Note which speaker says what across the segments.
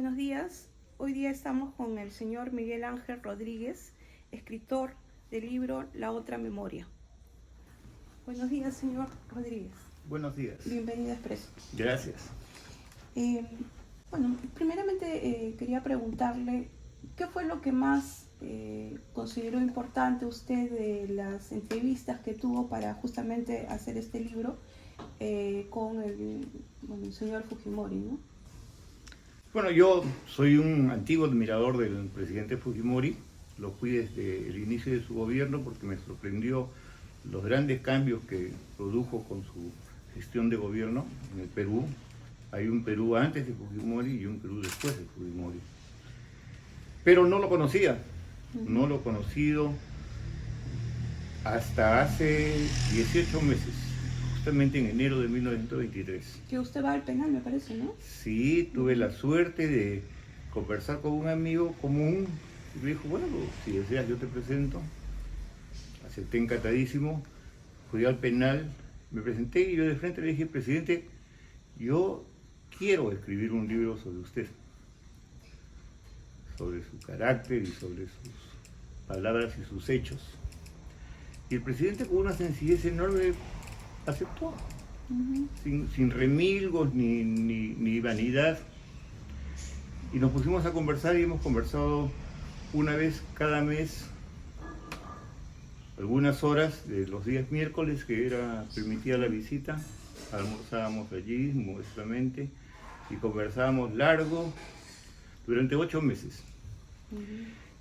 Speaker 1: Buenos días. Hoy día estamos con el señor Miguel Ángel Rodríguez, escritor del libro La Otra Memoria. Buenos días, señor Rodríguez.
Speaker 2: Buenos días.
Speaker 1: Bienvenido a Expreso.
Speaker 2: Gracias.
Speaker 1: Primeramente quería preguntarle qué fue lo que más consideró importante usted de las entrevistas que tuvo para justamente hacer este libro con el señor Fujimori, ¿no?
Speaker 2: Bueno, yo soy un antiguo admirador del presidente Fujimori. Lo fui desde el inicio de su gobierno porque me sorprendió los grandes cambios que produjo con su gestión de gobierno en el Perú. Hay un Perú antes de Fujimori y un Perú después de Fujimori. Pero no lo conocía, no lo he conocido hasta hace 18 meses, justamente en enero de 1923.
Speaker 1: Que usted va al penal, me parece, ¿no?
Speaker 2: Sí, tuve la suerte de conversar con un amigo común y me dijo, bueno, si deseas yo te presento. Acepté encantadísimo, fui al penal, me presenté y yo de frente le dije, presidente, yo quiero escribir un libro sobre usted, sobre su carácter y sobre sus palabras y sus hechos. Y el presidente con una sencillez enorme aceptó, sin remilgos ni vanidad. Y nos pusimos a conversar y hemos conversado una vez cada mes, algunas horas de los días miércoles que permitía la visita, almorzábamos allí modestamente y conversábamos largo durante 8 meses.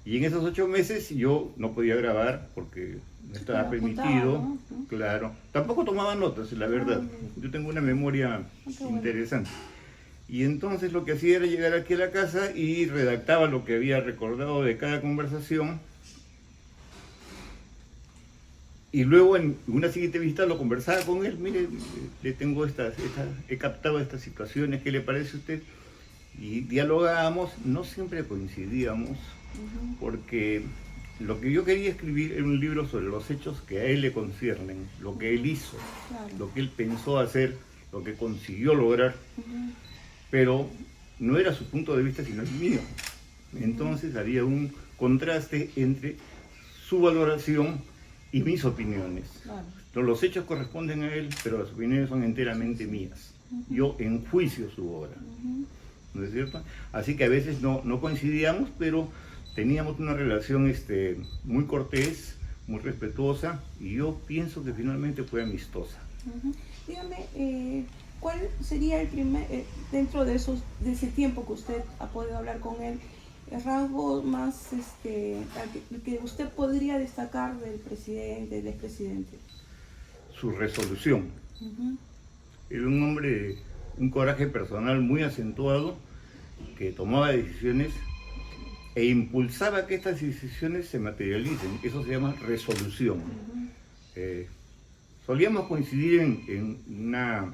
Speaker 2: Y en esos 8 meses yo no podía grabar porque no estaba permitido, ¿no? Claro. Tampoco tomaba notas, la verdad. Yo tengo una memoria interesante. Y entonces lo que hacía era llegar aquí a la casa y redactaba lo que había recordado de cada conversación. Y luego en una siguiente visita lo conversaba con él. Mire, le tengo he captado estas situaciones, ¿qué le parece a usted? Y dialogábamos, no siempre coincidíamos, porque lo que yo quería escribir era un libro sobre los hechos que a él le conciernen, lo que él hizo, lo que él pensó hacer, lo que consiguió lograr, pero no era su punto de vista sino el mío. Entonces había un contraste entre su valoración y mis opiniones. Los hechos corresponden a él, pero las opiniones son enteramente mías. Yo enjuicio su obra. ¿No es cierto? Así que a veces no coincidíamos, pero teníamos una relación muy cortés, muy respetuosa, y yo pienso que finalmente fue amistosa.
Speaker 1: Dígame, ¿cuál sería el primer, dentro de ese tiempo que usted ha podido hablar con él, el rasgo más que usted podría destacar del presidente, del expresidente?
Speaker 2: Su resolución. Era un hombre de un coraje personal muy acentuado, que tomaba decisiones e impulsaba que estas decisiones se materialicen. Eso se llama resolución. Solíamos coincidir en una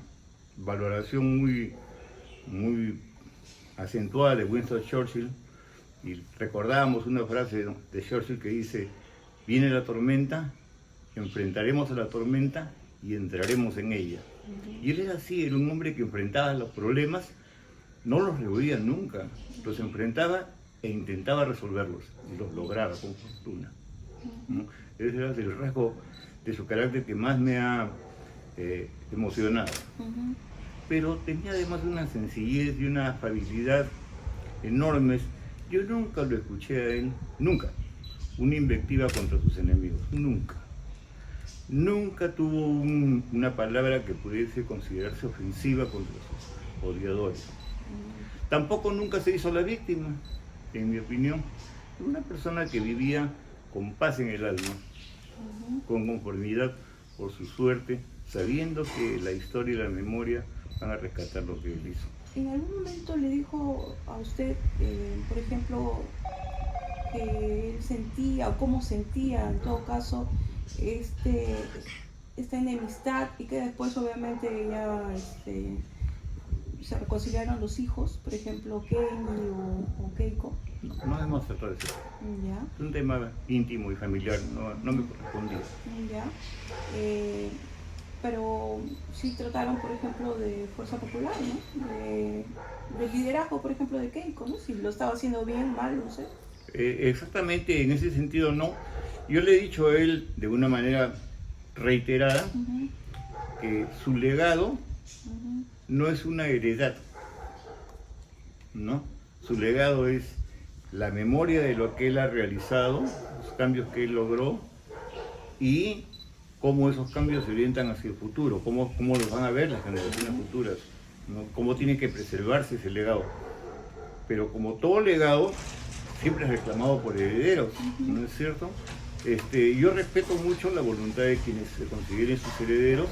Speaker 2: valoración muy acentuada de Winston Churchill, y recordábamos una frase de Churchill que dice: viene la tormenta, enfrentaremos a la tormenta y entraremos en ella. Y él era así, era un hombre que enfrentaba los problemas, no los rehuía nunca, los enfrentaba e intentaba resolverlos, y los lograba con fortuna. Ese era el rasgo de su carácter que más me ha emocionado. Pero tenía además una sencillez y una afabilidad enormes. Yo nunca lo escuché a él, nunca, una invectiva contra sus enemigos, nunca. Nunca tuvo una palabra que pudiese considerarse ofensiva contra sus odiadores. Tampoco nunca se hizo la víctima, en mi opinión. Una persona que vivía con paz en el alma, con conformidad por su suerte, sabiendo que la historia y la memoria van a rescatar lo que él hizo.
Speaker 1: ¿En algún momento le dijo a usted, por ejemplo, que él sentía, o cómo sentía en todo caso, esta enemistad, y que después obviamente ya se reconciliaron los hijos, por ejemplo, Kenny o Keiko?
Speaker 2: No hemos tratado de eso. Es un tema íntimo y familiar, no me correspondía.
Speaker 1: pero sí trataron, por ejemplo, de Fuerza Popular, ¿no? Del liderazgo, por ejemplo, de Keiko, ¿no? Si lo estaba haciendo bien, mal, no sé.
Speaker 2: Exactamente en ese sentido no. Yo le he dicho a él de una manera reiterada
Speaker 1: Ujú,
Speaker 2: que su legado
Speaker 1: ujú,
Speaker 2: no es una heredad, ¿no? Su legado es la memoria de lo que él ha realizado, los cambios que él logró y cómo esos cambios se orientan hacia el futuro, cómo los van a ver las generaciones futuras, ¿no? Cómo tiene que preservarse ese legado. Pero como todo legado, siempre es reclamado por herederos,
Speaker 1: ujú.
Speaker 2: ¿no es cierto? Yo respeto mucho la voluntad de quienes se consideren sus herederos,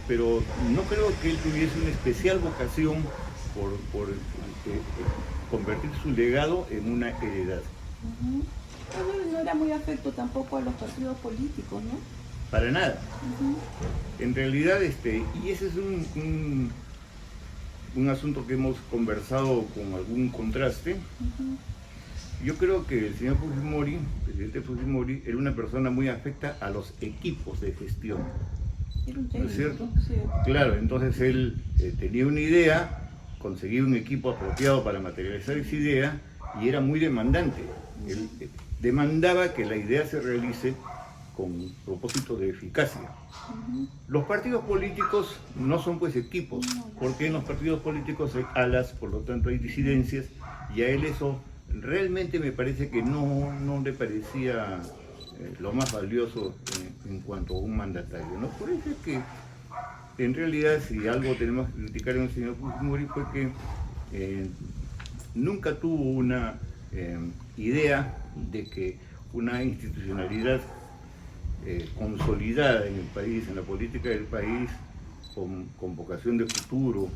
Speaker 2: pero no creo que él tuviese una especial vocación por convertir su legado en una heredad.
Speaker 1: Ujú. Él no era muy afecto tampoco a los partidos políticos, ¿no?
Speaker 2: Para nada.
Speaker 1: Ujú,
Speaker 2: En realidad, y ese es un asunto que hemos conversado con algún contraste.
Speaker 1: ujú.
Speaker 2: Yo creo que el señor Fujimori, el presidente Fujimori, era una persona muy afecta a los equipos de gestión,
Speaker 1: Era un
Speaker 2: ¿no es
Speaker 1: técnico,
Speaker 2: cierto?
Speaker 1: sí.
Speaker 2: Claro, entonces él tenía una idea, conseguía un equipo apropiado para materializar esa idea y era muy demandante. Él demandaba que la idea se realice con propósito de eficacia.
Speaker 1: Ujú.
Speaker 2: Los partidos políticos no son pues equipos, porque en los partidos políticos hay alas, por lo tanto hay disidencias, y a él eso realmente me parece que no le parecía lo más valioso en cuanto a un mandatario, ¿no? Por eso es que en realidad si algo tenemos que criticar en el señor Fujimori fue que eh, nunca tuvo una idea de que una institucionalidad consolidada en el país, en la política del país, con vocación de futuro,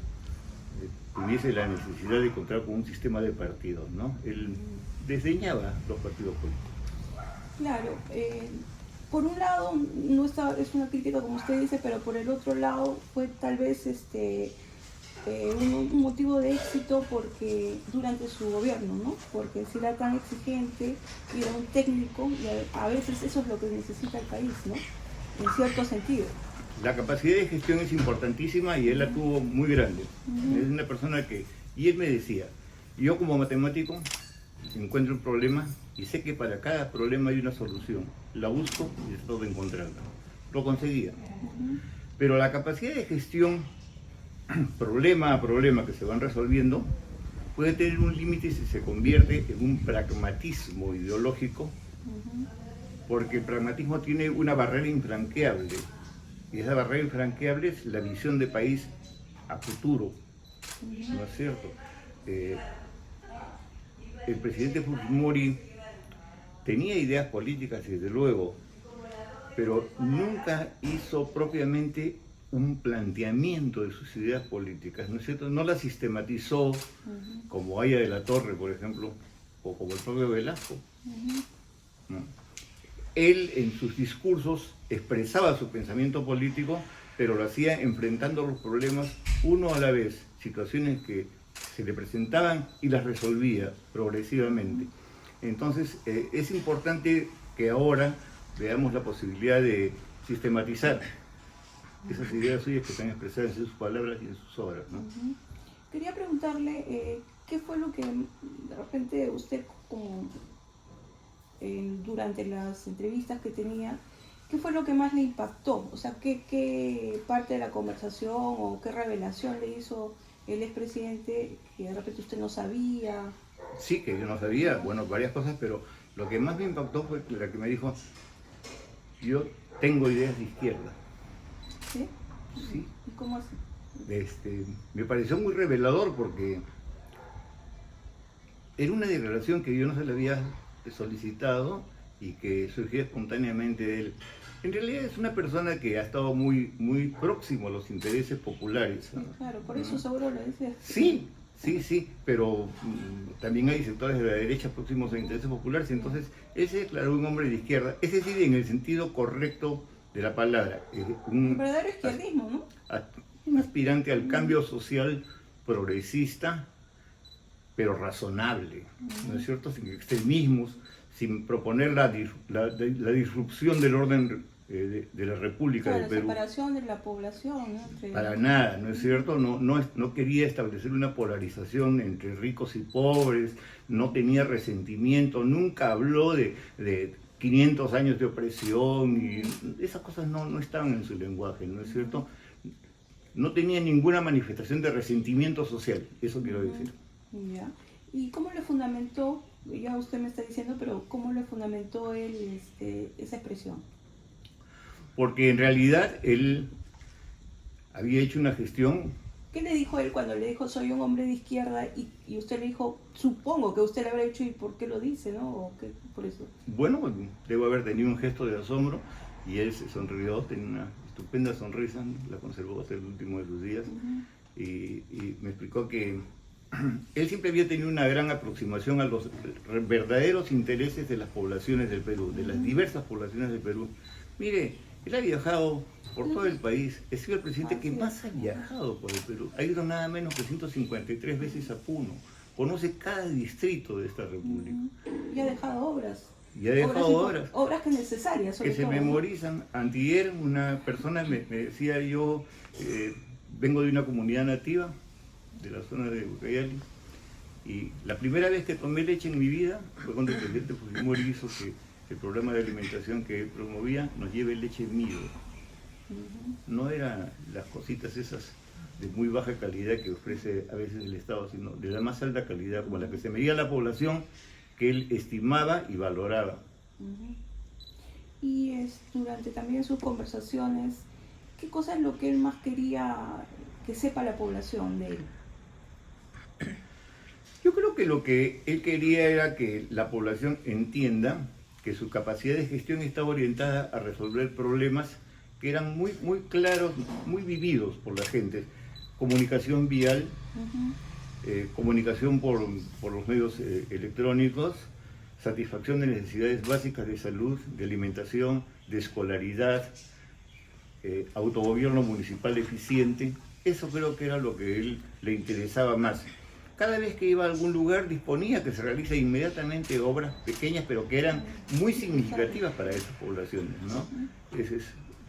Speaker 2: tuviese la necesidad de contar con un sistema de partidos, ¿no? Él desdeñaba los partidos políticos.
Speaker 1: Claro, por un lado no está, es una crítica como usted dice, pero por el otro lado fue tal vez un motivo de éxito porque durante su gobierno, ¿no? Porque si era tan exigente y era un técnico, y a veces eso es lo que necesita el país, ¿no? En cierto sentido.
Speaker 2: La capacidad de gestión es importantísima y él la tuvo muy grande.
Speaker 1: Ujú,
Speaker 2: Es una persona que, y él me decía, yo como matemático encuentro un problema y sé que para cada problema hay una solución. La busco y trato de encontrarla. Lo conseguía.
Speaker 1: ujú,
Speaker 2: Pero la capacidad de gestión, problema a problema que se van resolviendo, puede tener un límite si se convierte en un pragmatismo ideológico,
Speaker 1: ujú,
Speaker 2: porque el pragmatismo tiene una barrera infranqueable. Y esa barrera infranqueable es la visión de país a futuro, ¿no es cierto? Eh, el presidente Fujimori tenía ideas políticas, desde luego, pero nunca hizo propiamente un planteamiento de sus ideas políticas, ¿no es cierto? No las sistematizó
Speaker 1: ujú,
Speaker 2: como Aya de la Torre, por ejemplo, o como el propio Velasco,
Speaker 1: ujú.
Speaker 2: ¿no? Él en sus discursos expresaba su pensamiento político, pero lo hacía enfrentando los problemas uno a la vez, situaciones que se le presentaban y las resolvía progresivamente. Entonces es importante que ahora veamos la posibilidad de sistematizar esas ideas suyas que están expresadas en sus palabras y en sus obras, ¿no?
Speaker 1: Ujú. Quería preguntarle qué fue lo que de repente usted como durante las entrevistas que tenía, qué fue lo que más le impactó, o sea, qué parte de la conversación o qué revelación le hizo el expresidente que de repente usted no sabía.
Speaker 2: Sí, que yo no sabía, bueno, varias cosas, pero lo que más me impactó fue la que me dijo, yo tengo ideas de izquierda.
Speaker 1: ¿Sí?
Speaker 2: Sí,
Speaker 1: ¿Y cómo así?
Speaker 2: me pareció muy revelador porque era una declaración que yo no se le había solicitado y que surgió espontáneamente de él. En realidad es una persona que ha estado muy próximo a los intereses populares,
Speaker 1: Sí,
Speaker 2: ¿no?
Speaker 1: claro, por eso seguro lo decía.
Speaker 2: Sí, sí, pero también hay sectores de la derecha próximos a intereses populares, entonces él se declaró un hombre de izquierda, es decir, en el sentido correcto de la palabra,
Speaker 1: Un verdadero izquierdismo, ¿no?
Speaker 2: un aspirante al cambio social progresista, pero razonable, ¿no es cierto? Sin extremismos, sin proponer la disrupción del orden de la República
Speaker 1: Claro,
Speaker 2: del Perú.
Speaker 1: la separación de la población, ¿no?
Speaker 2: Para nada, ¿no es cierto? No quería establecer una polarización entre ricos y pobres, no tenía resentimiento, nunca habló de 500 años de opresión, y esas cosas no estaban en su lenguaje, ¿no es cierto? No tenía ninguna manifestación de resentimiento social, eso quiero decir.
Speaker 1: Ya. ¿Y cómo le fundamentó, ya usted me está diciendo, pero cómo le fundamentó él esa expresión?
Speaker 2: Porque en realidad él había hecho una gestión.
Speaker 1: ¿Qué le dijo él cuando le dijo soy un hombre de izquierda y usted le dijo, supongo que usted le habrá dicho y por qué lo dice, ¿no? ¿O qué, por eso?
Speaker 2: Bueno, debo haber tenido un gesto de asombro y él se sonrió, tenía una estupenda sonrisa, la conservó hasta el último de sus días. Y me explicó que él siempre había tenido una gran aproximación a los verdaderos intereses de las poblaciones del Perú, de las diversas poblaciones del Perú. Mire, él ha viajado por todo el país, ha sido el presidente que más ha viajado por el Perú, ha ido nada menos que 153 veces a Puno, conoce cada distrito de esta república.
Speaker 1: Y ha dejado obras.
Speaker 2: Y ha dejado obras.
Speaker 1: Obras que necesarias, sobre
Speaker 2: que se
Speaker 1: todo,
Speaker 2: memorizan. Antier una persona me decía, yo vengo de una comunidad nativa, de la zona de Ucayali, y la primera vez que tomé leche en mi vida fue cuando el presidente Fujimori hizo que el programa de alimentación que él promovía nos lleve leche Mido. No eran las cositas esas de muy baja calidad que ofrece a veces el Estado, sino de la más alta calidad, como la que se medía la población que él estimaba y valoraba.
Speaker 1: Y durante también sus conversaciones, ¿qué cosa es lo que él más quería que sepa la población de él?
Speaker 2: Yo creo que lo que él quería era que la población entienda que su capacidad de gestión estaba orientada a resolver problemas que eran muy claros, muy vividos por la gente. Comunicación vial, comunicación por los medios electrónicos, satisfacción de necesidades básicas de salud, de alimentación, de escolaridad, autogobierno municipal eficiente. Eso creo que era lo que a él le interesaba más. Cada vez que iba a algún lugar disponía que se realice inmediatamente obras pequeñas, pero que eran muy significativas para esas poblaciones, ¿no? Ese es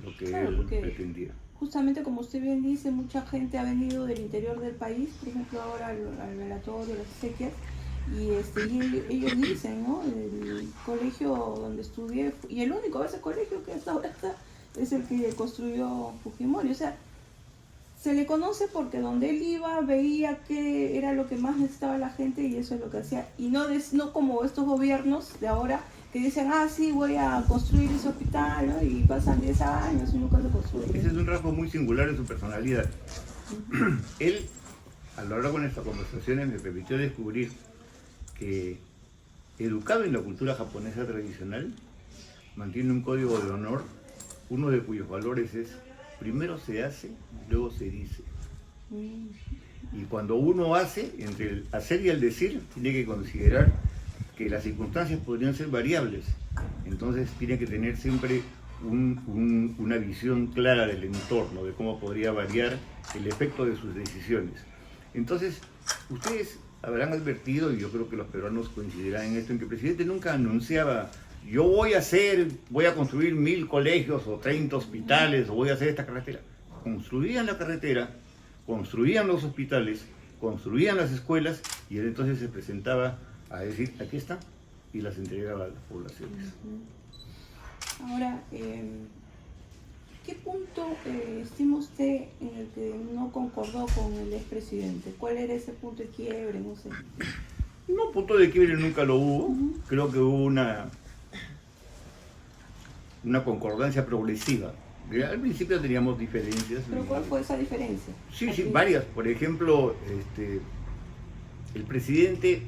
Speaker 2: lo que él pretendía.
Speaker 1: Justamente como usted bien dice, mucha gente ha venido del interior del país, por ejemplo ahora al velatorio, las exequias, y ellos dicen, ¿no? El colegio donde estudié, y el único ese colegio que hasta ahora está, es el que construyó Fujimori. O sea, se le conoce porque donde él iba veía que era lo que más necesitaba la gente y eso es lo que hacía. Y no como estos gobiernos de ahora que dicen, sí, voy a construir ese hospital, ¿no? Y pasan 10 años y nunca se construye.
Speaker 2: Ese es un rasgo muy singular en su personalidad. Él, a lo largo de nuestras conversaciones, me permitió descubrir que, educado en la cultura japonesa tradicional, mantiene un código de honor, uno de cuyos valores es: primero se hace, luego se dice. Y cuando uno hace, entre el hacer y el decir, tiene que considerar que las circunstancias podrían ser variables. Entonces tiene que tener siempre una visión clara del entorno, de cómo podría variar el efecto de sus decisiones. Entonces, ustedes habrán advertido, y yo creo que los peruanos coincidirán en esto, en que el presidente nunca anunciaba: yo voy a construir 1000 colegios o 30 hospitales, o voy a hacer esta carretera. Construían la carretera, construían los hospitales, construían las escuelas, y él entonces se presentaba a decir, aquí está, y las entregaba a las poblaciones.
Speaker 1: Ahora, ¿qué punto estima usted en el que no concordó con el expresidente? ¿Cuál era ese punto de quiebre? No sé.
Speaker 2: No, punto de quiebre nunca lo hubo. Creo que hubo una concordancia progresiva. Al principio teníamos diferencias.
Speaker 1: ¿Pero cuál fue esa diferencia?
Speaker 2: Sí, varias. Por ejemplo, el presidente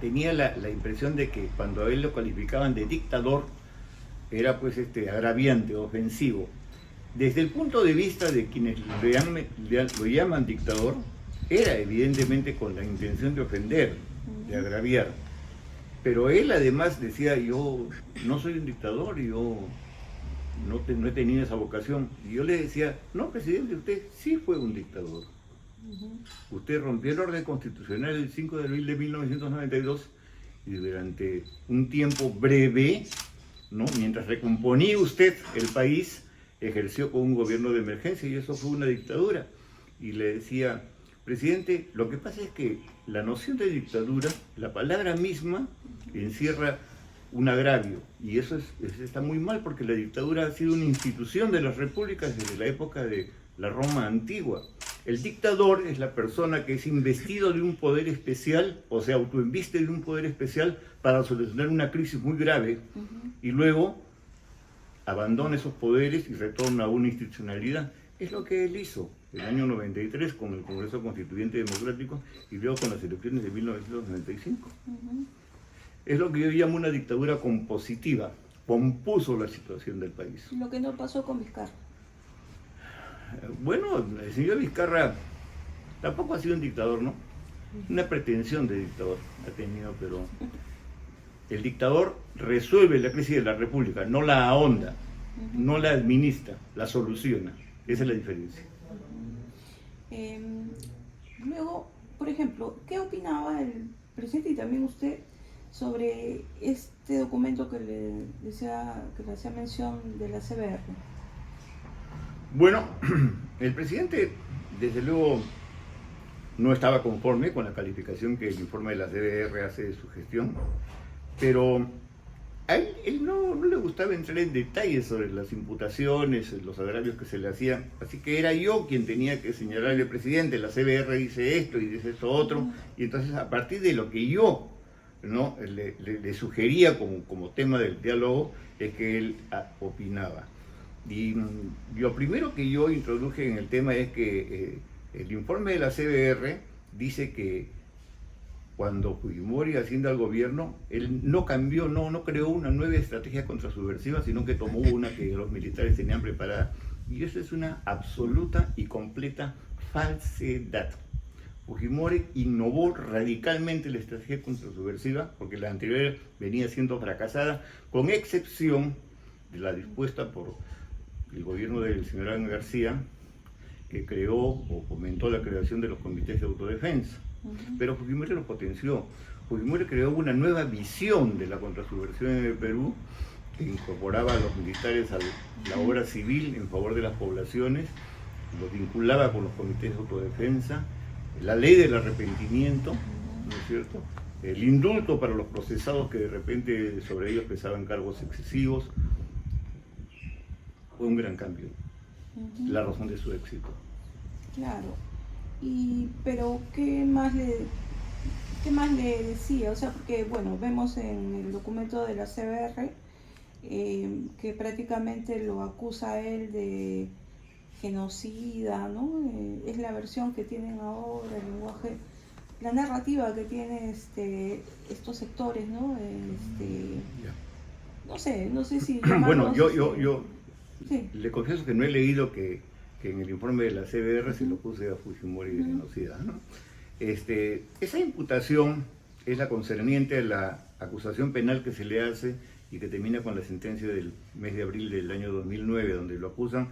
Speaker 2: tenía la impresión de que cuando a él lo calificaban de dictador, era pues agraviante, ofensivo. Desde el punto de vista de quienes lo llaman dictador, era evidentemente con la intención de ofender, de agraviar. Pero él además decía, yo no soy un dictador, yo no he tenido esa vocación. Y yo le decía, no, presidente, usted sí fue un dictador. Usted rompió el orden constitucional el 5 de abril de 1992 y durante un tiempo breve ¿no? Mientras recomponía usted el país, ejerció con un gobierno de emergencia y eso fue una dictadura. Y le decía, presidente, lo que pasa es que la noción de dictadura, la palabra misma, encierra un agravio. Y eso está muy mal porque la dictadura ha sido una institución de las repúblicas desde la época de la Roma antigua. El dictador es la persona que es investido de un poder especial, o se autoinviste de un poder especial para solucionar una crisis muy grave y luego abandona esos poderes y retorna a una institucionalidad. Es lo que él hizo en el año 93 con el Congreso Constituyente Democrático y luego con las elecciones de 1995. Es lo que yo llamo una dictadura compositiva, compuso la situación del país.
Speaker 1: Lo que no pasó con Vizcarra.
Speaker 2: Bueno, el señor Vizcarra tampoco ha sido un dictador, ¿no? Una pretensión de dictador ha tenido, pero el dictador resuelve la crisis de la República, no la ahonda, no la administra, la soluciona. Esa es la diferencia.
Speaker 1: Luego, por ejemplo, ¿qué opinaba el presidente y también usted sobre este documento que le hacía mención de la CBR?
Speaker 2: Bueno, el presidente, desde luego, no estaba conforme con la calificación que el informe de la CBR hace de su gestión, pero a él no le gustaba entrar en detalles sobre las imputaciones, los agravios que se le hacían, así que era yo quien tenía que señalarle al presidente, la CBR dice esto y dice esto otro, y entonces a partir de lo que yo, ¿no?, le sugería como tema del diálogo, es que él opinaba. Y lo primero que yo introduje en el tema es que el informe de la CBR dice que cuando Fujimori asciende al gobierno, él no cambió, no creó una nueva estrategia contrasubversiva, sino que tomó una que los militares tenían preparada. Y eso es una absoluta y completa falsedad. Fujimori innovó radicalmente la estrategia contrasubversiva, porque la anterior venía siendo fracasada, con excepción de la dispuesta por el gobierno del señor Alan García, que creó o fomentó la creación de los comités de autodefensa. Pero Fujimori lo potenció. Fujimori creó una nueva visión de la contrasubversión en el Perú, que incorporaba a los militares a la obra civil en favor de las poblaciones, los vinculaba con los comités de autodefensa, la ley del arrepentimiento, ¿no es cierto?, el indulto para los procesados que de repente sobre ellos pesaban cargos excesivos. Fue un gran cambio, la razón de su éxito.
Speaker 1: Claro, pero ¿qué más le decía? O sea, porque bueno, vemos en el documento de la CBR que prácticamente lo acusa a él de genocida, ¿no? Es la versión que tienen ahora, el lenguaje, la narrativa que tienen estos sectores, ¿no? No sé si
Speaker 2: bueno, yo
Speaker 1: sí.
Speaker 2: Le confieso que no he leído que en el informe de la CBR se lo puse a Fujimori de genocida, ¿no? Esa imputación es la concerniente a la acusación penal que se le hace y que termina con la sentencia del mes de abril del año 2009, donde lo acusan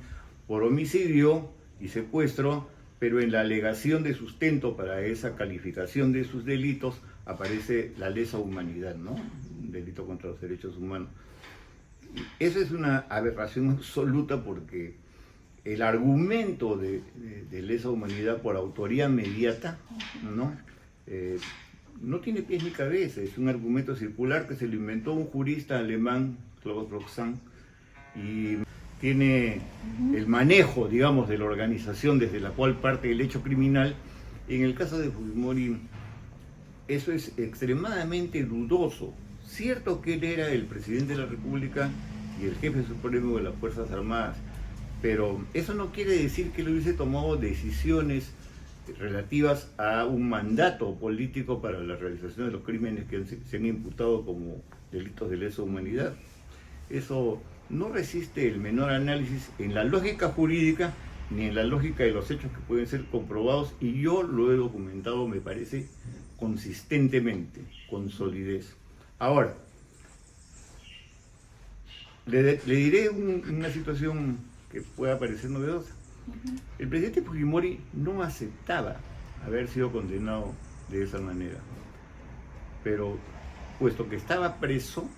Speaker 2: por homicidio y secuestro, pero en la alegación de sustento para esa calificación de sus delitos aparece la lesa humanidad, ¿no? Un delito contra los derechos humanos. Esa es una aberración absoluta porque el argumento de lesa humanidad por autoría mediata, ¿no? No tiene pies ni cabeza, es un argumento circular que se lo inventó un jurista alemán, Klaus Roxanne, y tiene el manejo, digamos, de la organización desde la cual parte el hecho criminal. En el caso de Fujimori, eso es extremadamente dudoso. Cierto que él era el presidente de la República y el jefe supremo de las Fuerzas Armadas, pero eso no quiere decir que él hubiese tomado decisiones relativas a un mandato político para la realización de los crímenes que se han imputado como delitos de lesa humanidad. Eso no resiste el menor análisis en la lógica jurídica ni en la lógica de los hechos que pueden ser comprobados, y yo lo he documentado, me parece, consistentemente, con solidez. Ahora, le diré una situación que pueda parecer novedosa. El presidente Fujimori no aceptaba haber sido condenado de esa manera, pero puesto que estaba preso,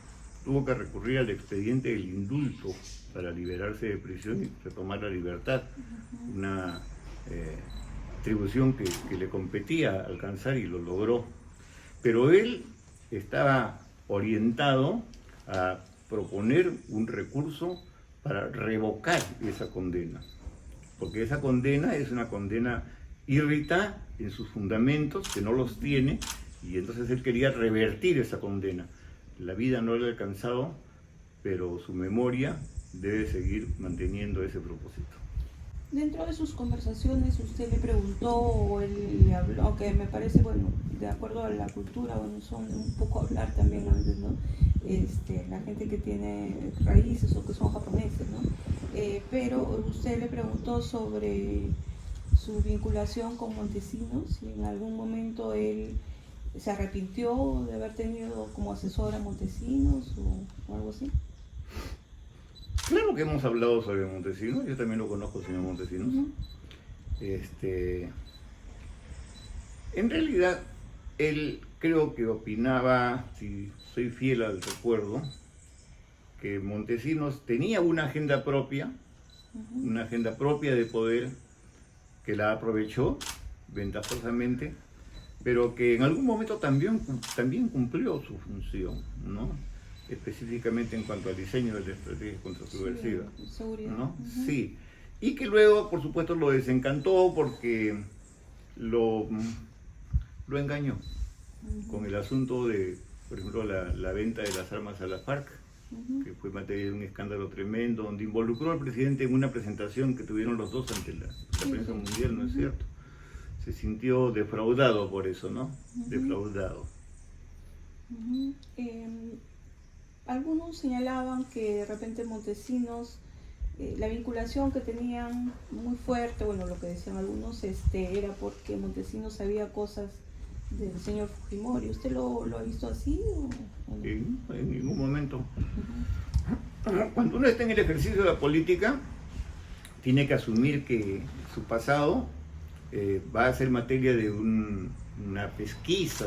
Speaker 2: tuvo que recurrir al expediente del indulto para liberarse de prisión y retomar la libertad, una atribución que le competía alcanzar y lo logró. Pero él estaba orientado a proponer un recurso para revocar esa condena, porque esa condena es una condena írrita en sus fundamentos, que no los tiene, y entonces él quería revertir esa condena. La vida no lo ha alcanzado, pero su memoria debe seguir manteniendo ese propósito.
Speaker 1: Dentro de sus conversaciones usted le preguntó o él le habló, aunque me parece, bueno, de acuerdo a la cultura, bueno, son un poco hablar también a veces, ¿no? La gente que tiene raíces o que son japoneses, ¿no? Pero usted le preguntó sobre su vinculación con Montesinos y en algún momento él se arrepintió de haber tenido como asesor a Montesinos o algo así.
Speaker 2: Claro que hemos hablado sobre Montesinos, yo también lo conozco, señor Montesinos. En realidad, él creo que opinaba, si soy fiel al recuerdo, que Montesinos tenía una agenda propia de poder, que la aprovechó ventajosamente, pero que en algún momento también cumplió su función, ¿no? Específicamente en cuanto al diseño de la estrategia contrasubversiva, ¿no? Sí, y que luego, por supuesto, lo desencantó porque lo engañó con el asunto de, por ejemplo, la venta de las armas a la FARC, que fue materia de un escándalo tremendo, donde involucró al presidente en una presentación que tuvieron los dos ante la prensa mundial, ¿no es cierto? Se sintió defraudado por eso, ¿no? Defraudado.
Speaker 1: Algunos señalaban que de repente Montesinos, la vinculación que tenían muy fuerte, bueno, lo que decían algunos, era porque Montesinos sabía cosas del señor Fujimori. ¿Usted lo ha visto así o no?
Speaker 2: En ningún momento. Cuando uno está en el ejercicio de la política, tiene que asumir que su pasado va a ser materia de una pesquisa,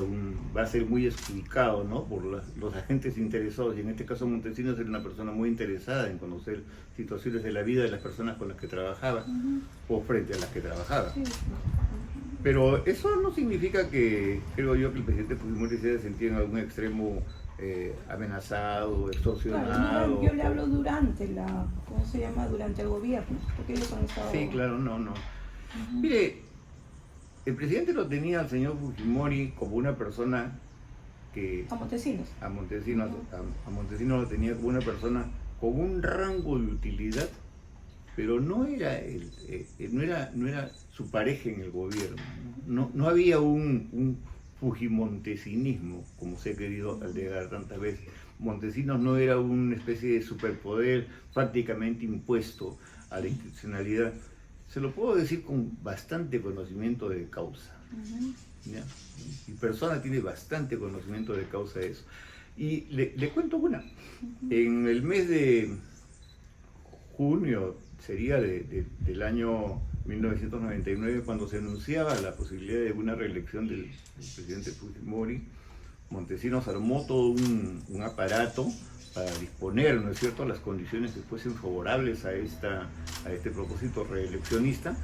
Speaker 2: va a ser muy explicado, ¿no? Por los agentes interesados, y en este caso Montesinos era una persona muy interesada en conocer situaciones de la vida de las personas con las que trabajaba o frente a las que trabajaba. Pero eso no significa que, creo yo, que el presidente Fujimori se haya sentido en algún extremo amenazado, extorsionado.
Speaker 1: Claro, yo le hablo durante ¿cómo se llama? Durante el gobierno, porque ellos han estado...
Speaker 2: Sí, claro, no. Mire, el presidente lo tenía al señor Fujimori como una persona que...
Speaker 1: A Montesinos.
Speaker 2: A Montesinos lo tenía como una persona con un rango de utilidad, pero no era su pareja en el gobierno. No había un fujimontesinismo, como se ha querido alegar tantas veces. Montesinos no era una especie de superpoder prácticamente impuesto a la institucionalidad. Se lo puedo decir con bastante conocimiento de causa. ¿Ya? Mi persona tiene bastante conocimiento de causa de eso. Y le cuento una. En el mes de junio, sería del año 1999, cuando se anunciaba la posibilidad de una reelección del presidente Fujimori, Montesinos armó todo un aparato para disponer, ¿no es cierto?, las condiciones que fuesen favorables a este propósito reeleccionista,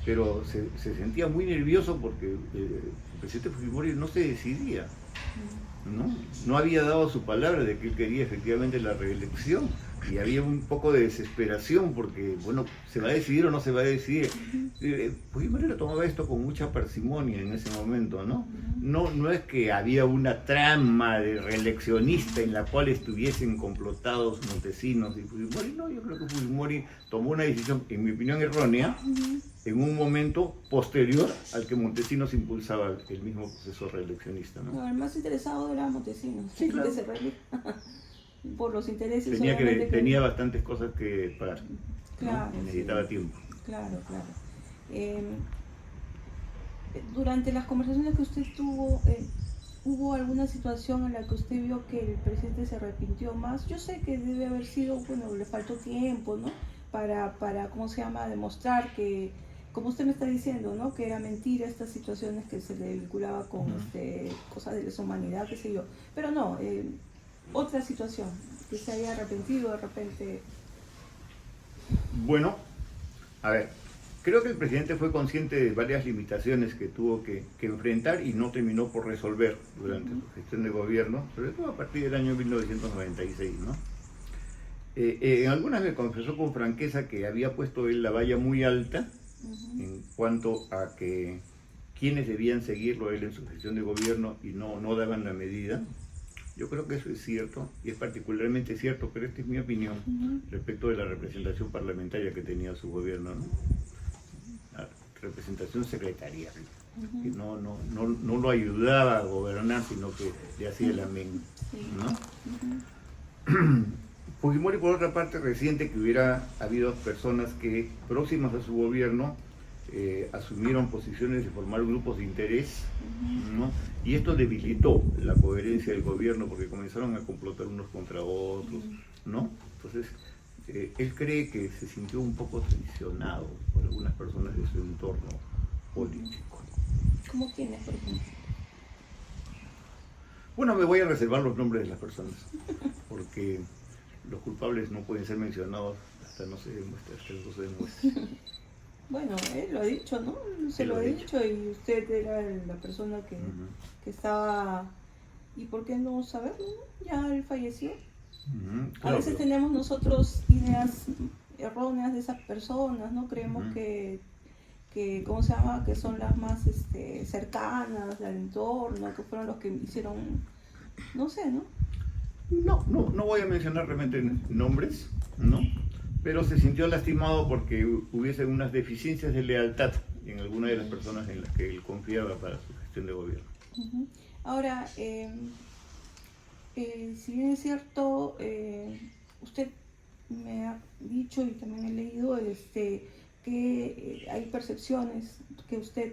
Speaker 2: pero se sentía muy nervioso porque el presidente Fujimori no se decidía, no había dado su palabra de que él quería efectivamente la reelección, y había un poco de desesperación porque, bueno, ¿se va a decidir o no se va a decidir? Fujimori lo tomaba esto con mucha parsimonia en ese momento, ¿no? No es que había una trama de reeleccionista en la cual estuviesen complotados Montesinos y Fujimori. No, yo creo que Fujimori tomó una decisión, en mi opinión, errónea, en un momento posterior al que Montesinos impulsaba el mismo proceso reeleccionista, ¿no?
Speaker 1: No, el más interesado era Montesinos.
Speaker 2: Sí, claro.
Speaker 1: Por los intereses.
Speaker 2: Tenía bastantes cosas que pagar.
Speaker 1: Claro,
Speaker 2: ¿no? Necesitaba tiempo.
Speaker 1: Claro. Durante las conversaciones que usted tuvo, ¿hubo alguna situación en la que usted vio que el presidente se arrepintió más? Yo sé que debe haber sido, bueno, le faltó tiempo, ¿no? Para ¿cómo se llama?, demostrar que, como usted me está diciendo, ¿no?, que era mentira estas situaciones que se le vinculaba con cosas de deshumanidad, qué sé yo. Pero no, otra situación, que se haya arrepentido de repente.
Speaker 2: Bueno, a ver, creo que el presidente fue consciente de varias limitaciones que tuvo que enfrentar y no terminó por resolver durante su gestión de gobierno, sobre todo a partir del año 1996, ¿no? En algunas me confesó con franqueza que había puesto él la valla muy alta en cuanto a que quienes debían seguirlo él en su gestión de gobierno y no daban la medida. Yo creo que eso es cierto, y es particularmente cierto, pero esta es mi opinión respecto de la representación parlamentaria que tenía su gobierno, ¿no? La representación secretarial, que no lo ayudaba a gobernar, sino que le hacía el amén, ¿no? Fujimori, por otra parte, reciente que hubiera habido personas que, próximas a su gobierno, asumieron posiciones de formar grupos de interés, ¿no? Y esto debilitó la coherencia del gobierno porque comenzaron a complotar unos contra otros, ¿no? Entonces, él cree que se sintió un poco traicionado por algunas personas de su entorno político.
Speaker 1: ¿Cómo quiénes, por ejemplo?
Speaker 2: Bueno, me voy a reservar los nombres de las personas, porque los culpables no pueden ser mencionados hasta no se demuestre, hasta que no se demuestre.
Speaker 1: Bueno, él lo ha dicho, ¿no? Se lo ha dicho y usted era la persona que estaba... ¿Y por qué no saberlo? Ya él falleció.
Speaker 2: Claro,
Speaker 1: A veces tenemos nosotros ideas erróneas de esas personas, ¿no? Creemos que ¿cómo se llama? Que son las más cercanas al entorno, que fueron los que hicieron, no sé, ¿no?
Speaker 2: No voy a mencionar realmente nombres, ¿no? Pero se sintió lastimado porque hubiese unas deficiencias de lealtad en alguna de las personas en las que él confiaba para su gestión de gobierno.
Speaker 1: Ahora, si bien es cierto, usted me ha dicho y también he leído que hay percepciones que usted,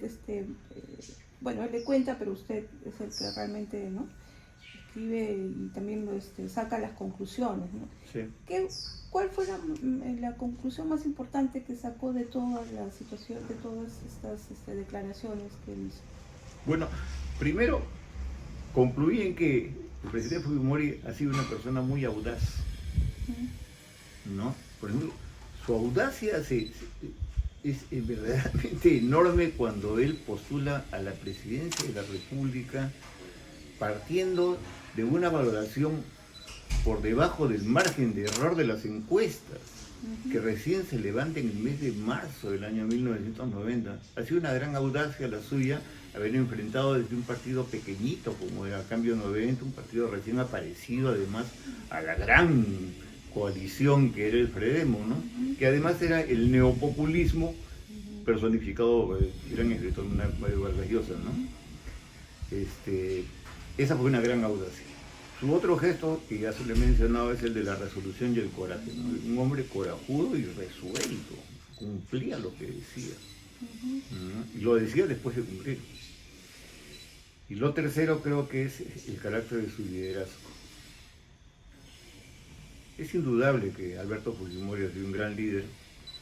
Speaker 1: bueno, él le cuenta, pero usted es el que realmente, ¿no?, escribe y también saca las conclusiones, ¿no?
Speaker 2: Sí.
Speaker 1: ¿Cuál fue la conclusión más importante que sacó de toda la situación, de todas estas declaraciones que él hizo?
Speaker 2: Bueno, primero concluí en que el presidente Fujimori ha sido una persona muy audaz, ¿no? Por ejemplo, su audacia es verdaderamente enorme cuando él postula a la presidencia de la República partiendo de una valoración por debajo del margen de error de las encuestas, que recién se levanta en el mes de marzo del año 1990. Ha sido una gran audacia la suya haber enfrentado desde un partido pequeñito como era Cambio 90, un partido recién aparecido además a la gran coalición que era el Fredemo, ¿no? Que además era el neopopulismo personificado, gran escritor, Mario Vargas Llosa, ¿no? Esa fue una gran audacia. Su otro gesto, que ya se le he mencionado, es el de la resolución y el coraje, ¿no? Un hombre corajudo y resuelto, cumplía lo que decía, ¿no? Y lo decía después de cumplir. Y lo tercero creo que es el carácter de su liderazgo. Es indudable que Alberto Fujimori ha sido un gran líder,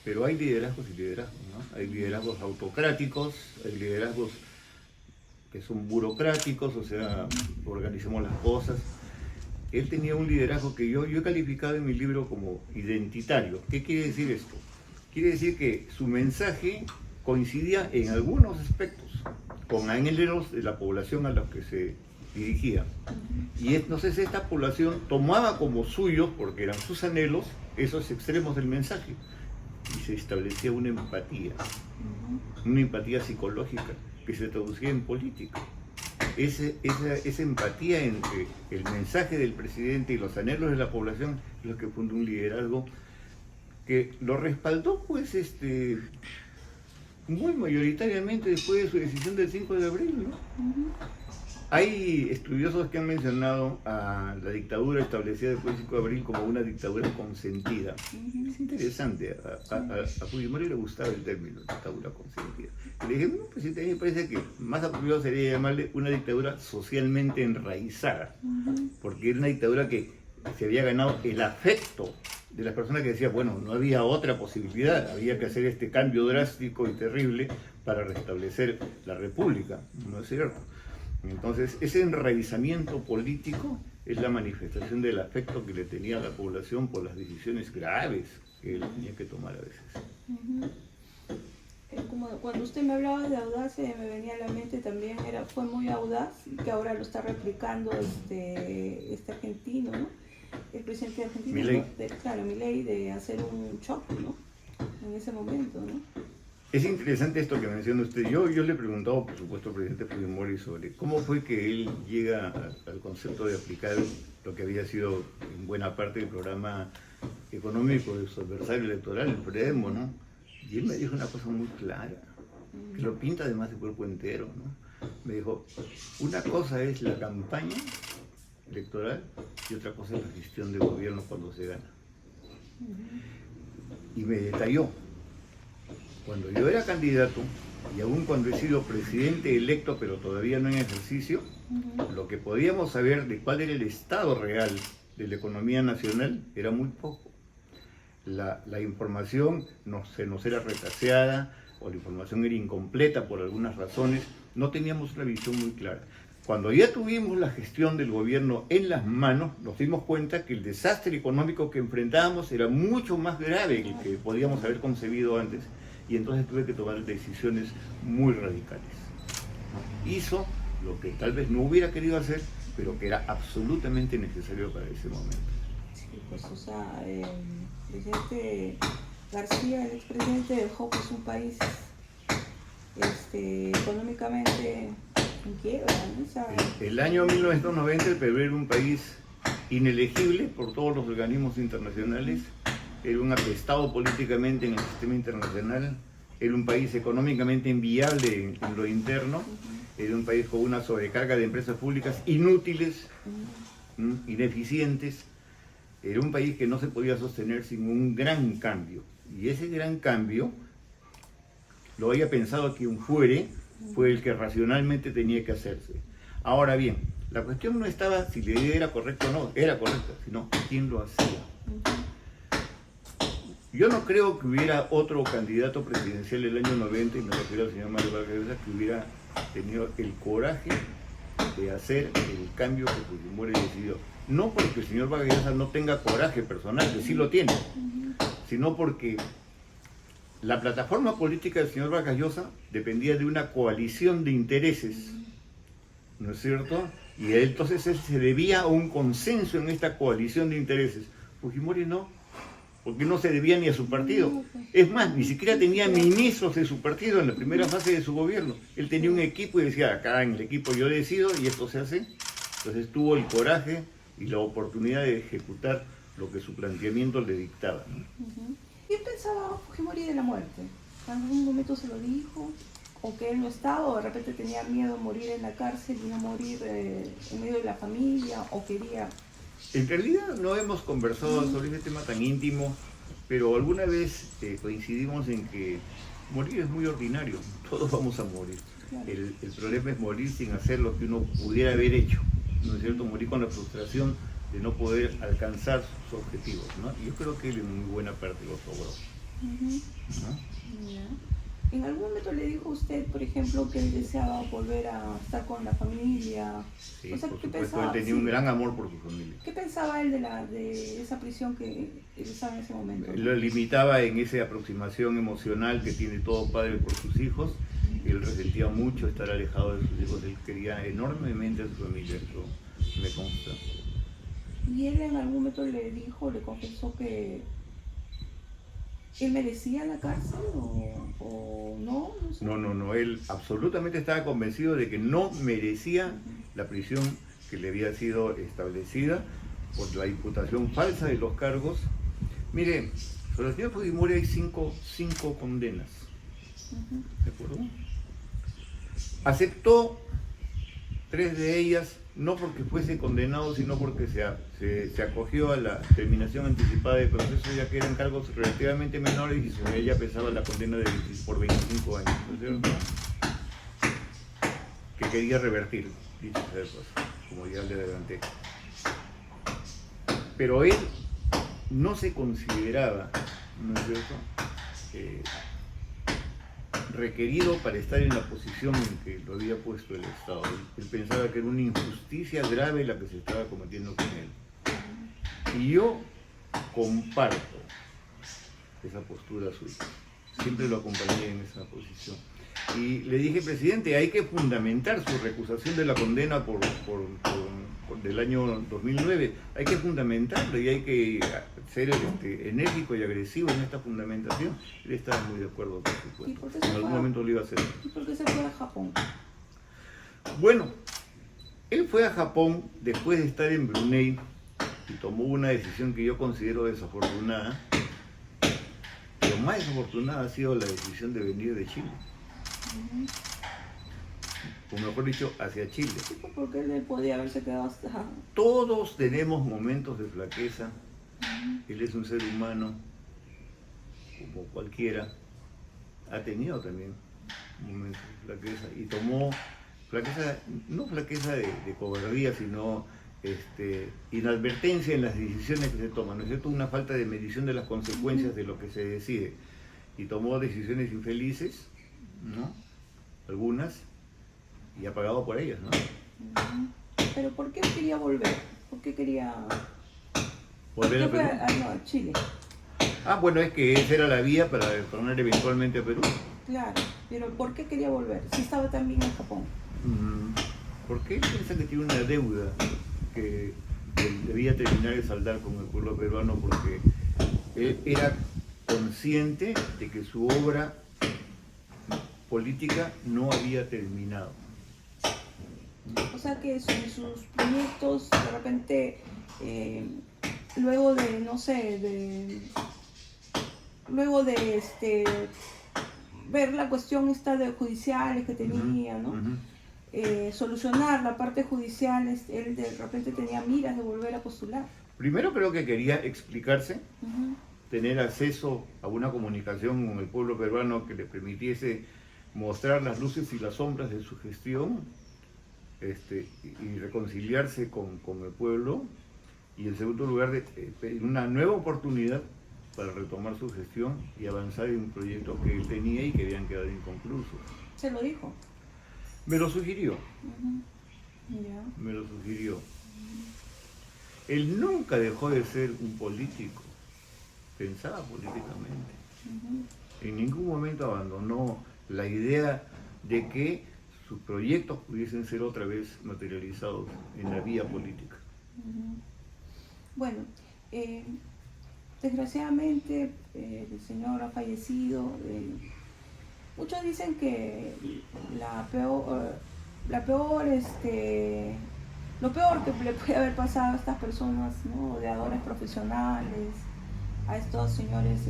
Speaker 2: pero hay liderazgos y liderazgos, ¿no? Hay liderazgos autocráticos, hay liderazgos que son burocráticos, o sea, organizamos las cosas. Él tenía un liderazgo que yo he calificado en mi libro como identitario. ¿Qué quiere decir esto? Quiere decir que su mensaje coincidía en algunos aspectos con anhelos de la población a los que se dirigía. Y entonces esta población tomaba como suyos, porque eran sus anhelos, esos extremos del mensaje. Y se establecía una empatía psicológica que se traducía en política. Esa empatía entre el mensaje del presidente y los anhelos de la población es lo que fundó un liderazgo que lo respaldó, pues, muy mayoritariamente después de su decisión del 5 de abril, ¿no? Hay estudiosos que han mencionado a la dictadura establecida después del 5 de abril como una dictadura consentida. Es interesante, a Fujimori le gustaba el término, dictadura consentida. Y le dije, no, presidente, a mí me parece que más apropiado sería llamarle una dictadura socialmente enraizada, porque era una dictadura que se había ganado el afecto de las personas que decían, bueno, no había otra posibilidad, había que hacer este cambio drástico y terrible para restablecer la república, ¿no es cierto? Entonces, ese enraizamiento político es la manifestación del afecto que le tenía a la población por las decisiones graves que él tenía que tomar a veces.
Speaker 1: Como cuando usted me hablaba de audacia, me venía a la mente también, fue muy audaz, que ahora lo está replicando este argentino, ¿no? El presidente argentino,
Speaker 2: Milei.
Speaker 1: Claro, Milei, de hacer un choque, ¿no? En ese momento, ¿no?
Speaker 2: Es interesante esto que menciona usted. Yo le he preguntado, por supuesto, al presidente Fujimori sobre cómo fue que él llega al concepto de aplicar lo que había sido en buena parte del programa económico de su adversario electoral, el PREDEMO, ¿no? Y él me dijo una cosa muy clara, que lo pinta además de cuerpo entero, ¿no? Me dijo, una cosa es la campaña electoral y otra cosa es la gestión de gobierno cuando se gana. Y me detalló. Cuando yo era candidato, y aún cuando he sido presidente electo, pero todavía no en ejercicio, lo que podíamos saber de cuál era el estado real de la economía nacional era muy poco. La información se nos era retaseada, o la información era incompleta por algunas razones, no teníamos una visión muy clara. Cuando ya tuvimos la gestión del gobierno en las manos, nos dimos cuenta que el desastre económico que enfrentábamos era mucho más grave que el que podíamos haber concebido antes, y entonces tuve que tomar decisiones muy radicales. Hizo lo que tal vez no hubiera querido hacer, pero que era absolutamente necesario para ese momento.
Speaker 1: Sí, pues, o sea, el presidente García, el expresidente, dejó pues un país económicamente en quiebra, ¿no? O sea,
Speaker 2: el año 1990 el Perú era un país inelegible por todos los organismos internacionales, era un apestado políticamente en el sistema internacional, era un país económicamente inviable en lo interno, era un país con una sobrecarga de empresas públicas inútiles, ineficientes, era un país que no se podía sostener sin un gran cambio. Y ese gran cambio, lo había pensado quien fuere, fue el que racionalmente tenía que hacerse. Ahora bien, la cuestión no estaba si la idea era correcta o no, era correcta, sino quién lo hacía. Yo no creo que hubiera otro candidato presidencial del año 90, y me refiero al señor Mario Vargas Llosa, que hubiera tenido el coraje de hacer el cambio que Fujimori decidió. No porque el señor Vargas Llosa no tenga coraje personal, que sí lo tiene, sino porque la plataforma política del señor Vargas Llosa dependía de una coalición de intereses, ¿no es cierto? Y entonces él se debía a un consenso en esta coalición de intereses. Fujimori no, porque no se debía ni a su partido. Es más, ni siquiera tenía ministros de su partido en la primera fase de su gobierno. Él tenía un equipo y decía, acá en el equipo yo decido y esto se hace. Entonces tuvo el coraje y la oportunidad de ejecutar lo que su planteamiento le dictaba, ¿no?
Speaker 1: ¿Qué pensaba Fujimori de la muerte? ¿En algún momento se lo dijo? ¿O que él no estaba? ¿O de repente tenía miedo de morir en la cárcel y no morir en medio de la familia? ¿O quería...?
Speaker 2: En realidad no hemos conversado sobre este tema tan íntimo, pero alguna vez coincidimos en que morir es muy ordinario, todos vamos a morir.
Speaker 1: Claro.
Speaker 2: El problema es morir sin hacer lo que uno pudiera haber hecho, ¿no es cierto? Morir con la frustración de no poder alcanzar sus objetivos, ¿no? Y yo creo que él en muy buena parte los logró, ¿no?
Speaker 1: Yeah. ¿En algún momento le dijo usted, por ejemplo, que él deseaba volver a estar con la familia?
Speaker 2: Sí,
Speaker 1: O sea,
Speaker 2: por
Speaker 1: ¿qué
Speaker 2: supuesto,
Speaker 1: pensaba?
Speaker 2: él tenía un gran amor por su familia.
Speaker 1: ¿Qué pensaba él de esa prisión que él estaba en ese momento?
Speaker 2: Lo limitaba en esa aproximación emocional que tiene todo padre por sus hijos. Él resentía mucho estar alejado de sus hijos, él quería enormemente a su familia, eso me consta.
Speaker 1: ¿Y él en algún momento le confesó que él merecía la cárcel o no? No sé.
Speaker 2: No, él absolutamente estaba convencido de que no merecía la prisión que le había sido establecida por la imputación falsa de los cargos. Mire, sobre el señor Fujimori hay cinco condenas, ¿de acuerdo? Aceptó 3 de ellas, no porque fuese condenado, sino porque se acogió a la terminación anticipada del proceso, ya que eran cargos relativamente menores y sobre ella pesaba la condena por 25 años, ¿no es cierto? Que quería revertir, dicho sea de paso, como ya le adelanté. Pero él no se consideraba, ¿no es cierto?, requerido para estar en la posición en que lo había puesto el Estado. Él pensaba que era una injusticia grave la que se estaba cometiendo con él. Y yo comparto esa postura suya. Siempre lo acompañé en esa posición. Y le dije, presidente, hay que fundamentar su recusación de la condena del año 2009. Hay que fundamentarlo y hay que ser enérgico y agresivo en esta fundamentación. Él estaba muy de acuerdo, por supuesto. En algún momento lo iba a hacer.
Speaker 1: ¿Y por qué se fue a Japón?
Speaker 2: Bueno, él fue a Japón después de estar en Brunei y tomó una decisión que yo considero desafortunada. Lo más desafortunada ha sido la decisión de venir de Chile. O mejor dicho, hacia Chile.
Speaker 1: Sí, porque él podía haberse quedado hasta...
Speaker 2: Todos tenemos momentos de flaqueza. Él es un ser humano, como cualquiera. Ha tenido también momentos de flaqueza. Y tomó flaqueza, no flaqueza de cobardía, sino inadvertencia en las decisiones que se toman. ¿No es cierto? Una falta de medición de las consecuencias de lo que se decide. Y tomó decisiones infelices, ¿no? Algunas, y ha pagado por ellas, ¿no?
Speaker 1: Pero ¿por qué quería volver? ¿Por qué quería
Speaker 2: volver a Perú?
Speaker 1: A Chile.
Speaker 2: Ah, bueno, es que esa era la vía para retornar eventualmente a Perú.
Speaker 1: Claro, pero ¿por qué quería volver? Si estaba también en Japón.
Speaker 2: Porque él piensa que tiene una deuda que debía terminar de saldar con el pueblo peruano, porque él era consciente de que su obra política no había terminado.
Speaker 1: O sea que sus proyectos de repente, luego de, no sé, luego de ver la cuestión esta de judiciales que tenía, ¿no? Solucionar la parte judicial, él de repente tenía miras de volver a postular.
Speaker 2: Primero creo que quería explicarse, tener acceso a una comunicación con el pueblo peruano que le permitiese mostrar las luces y las sombras de su gestión, y reconciliarse con el pueblo, y en segundo lugar una nueva oportunidad para retomar su gestión y avanzar en un proyecto que él tenía y que habían quedado inconclusos.
Speaker 1: ¿Se lo dijo?
Speaker 2: Me lo sugirió.
Speaker 1: Yeah.
Speaker 2: Me lo sugirió. Él nunca dejó de ser un político, pensaba políticamente. En ningún momento abandonó la idea de que sus proyectos pudiesen ser otra vez materializados en la vía política.
Speaker 1: Bueno, desgraciadamente el señor ha fallecido. Muchos dicen que lo peor que le puede haber pasado a estas personas, ¿no? Odiadores profesionales, a estos señores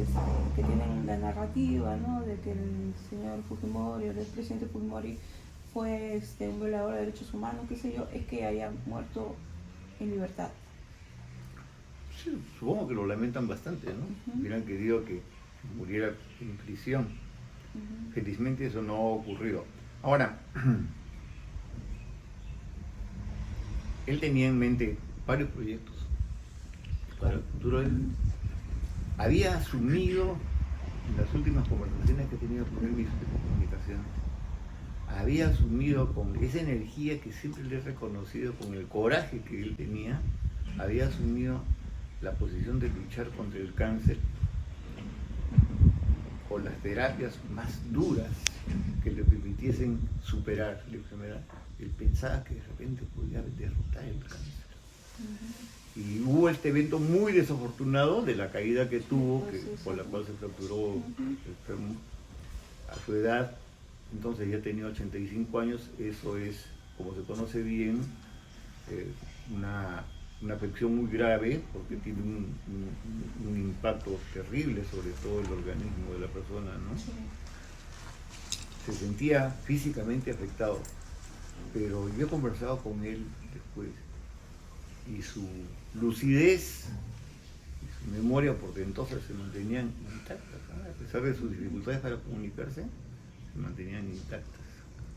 Speaker 1: que tienen la narrativa, ¿no? De que el señor Fujimori, el expresidente Fujimori, fue un violador de derechos humanos, qué sé yo, es que haya muerto en libertad.
Speaker 2: Sí, supongo que lo lamentan bastante, ¿no? Hubieran querido que muriera en prisión. Felizmente eso no ha ocurrido. Ahora, él tenía en mente varios proyectos para el futuro. Él había asumido, en las últimas conversaciones que he tenido con él, mis comunicaciones, había asumido con esa energía que siempre le he reconocido, con el coraje que él tenía, había asumido la posición de luchar contra el cáncer con las terapias más duras que le permitiesen superar la enfermedad. Él pensaba que de repente podía derrotar el cáncer. Y hubo este evento muy desafortunado de la caída que tuvo, por la cual se fracturó el fémur a su edad. Entonces ya tenía 85 años, eso es, como se conoce bien, una afección muy grave, porque tiene un impacto terrible sobre todo el organismo de la persona, ¿no? Sí. Se sentía físicamente afectado, pero yo he conversado con él después, y su lucidez y su memoria portentosa se mantenían intactas, ¿no? A pesar de sus dificultades para comunicarse, se mantenían intactas.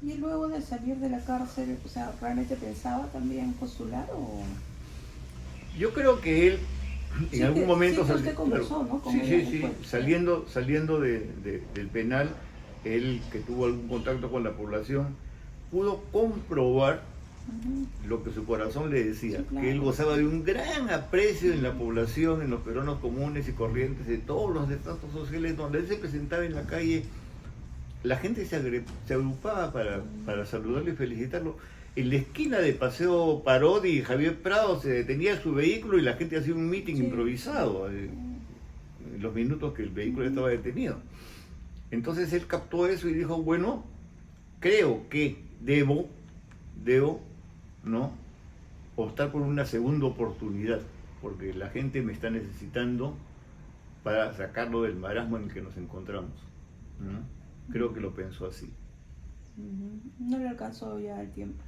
Speaker 1: ¿Y luego de salir de la cárcel, o sea, realmente pensaba también postular o...?
Speaker 2: Yo creo que él en algún momento...
Speaker 1: Sí, usted conversó, ¿no?
Speaker 2: Sí, saliendo del penal, él que tuvo algún contacto con la población, pudo comprobar lo que su corazón le decía,
Speaker 1: Sí, claro.
Speaker 2: que él gozaba de un gran aprecio en la población, en los peruanos comunes y corrientes, de todos los estratos sociales, donde él se presentaba en la calle, la gente se agrupaba para saludarlo y felicitarlo. En la esquina de Paseo Parodi y Javier Prado se detenía su vehículo y la gente hacía un meeting
Speaker 1: Sí.
Speaker 2: improvisado en los minutos que el vehículo estaba detenido. Entonces él captó eso y dijo, bueno, creo que debo, ¿no?, optar por una segunda oportunidad, porque la gente me está necesitando para sacarlo del marasmo en el que nos encontramos, ¿no? Creo que lo pensó así.
Speaker 1: No le alcanzó ya el tiempo.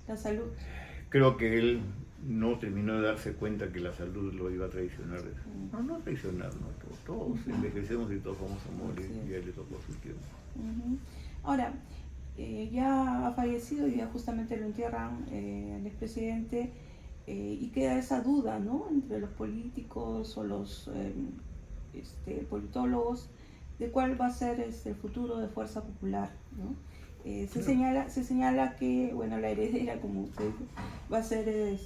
Speaker 1: La salud.
Speaker 2: Creo que él no terminó de darse cuenta que la salud lo iba a traicionar. No traicionar, ¿no? Todos envejecemos y todos vamos a morir, y a él le tocó su tiempo.
Speaker 1: Ahora, ya ha fallecido y ya justamente lo entierran al expresidente, y queda esa duda, ¿no?, entre los políticos o los politólogos de cuál va a ser el futuro de Fuerza Popular, ¿no? Se señala que, bueno, la heredera, como usted dice, va a ser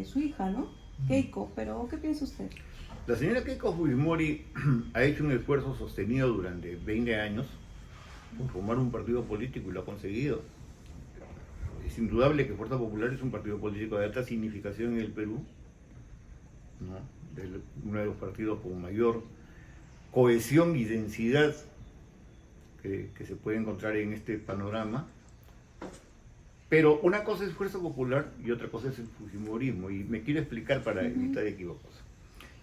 Speaker 1: su hija, ¿no?, Keiko, pero ¿qué piensa usted?
Speaker 2: La señora Keiko Fujimori ha hecho un esfuerzo sostenido durante 20 años por formar un partido político y lo ha conseguido. Es indudable que Fuerza Popular es un partido político de alta significación en el Perú, ¿no?, uno de los partidos con mayor cohesión y densidad que se puede encontrar en este panorama. Pero una cosa es Fuerza Popular y otra cosa es el fujimorismo, y me quiero explicar para evitar equívocos.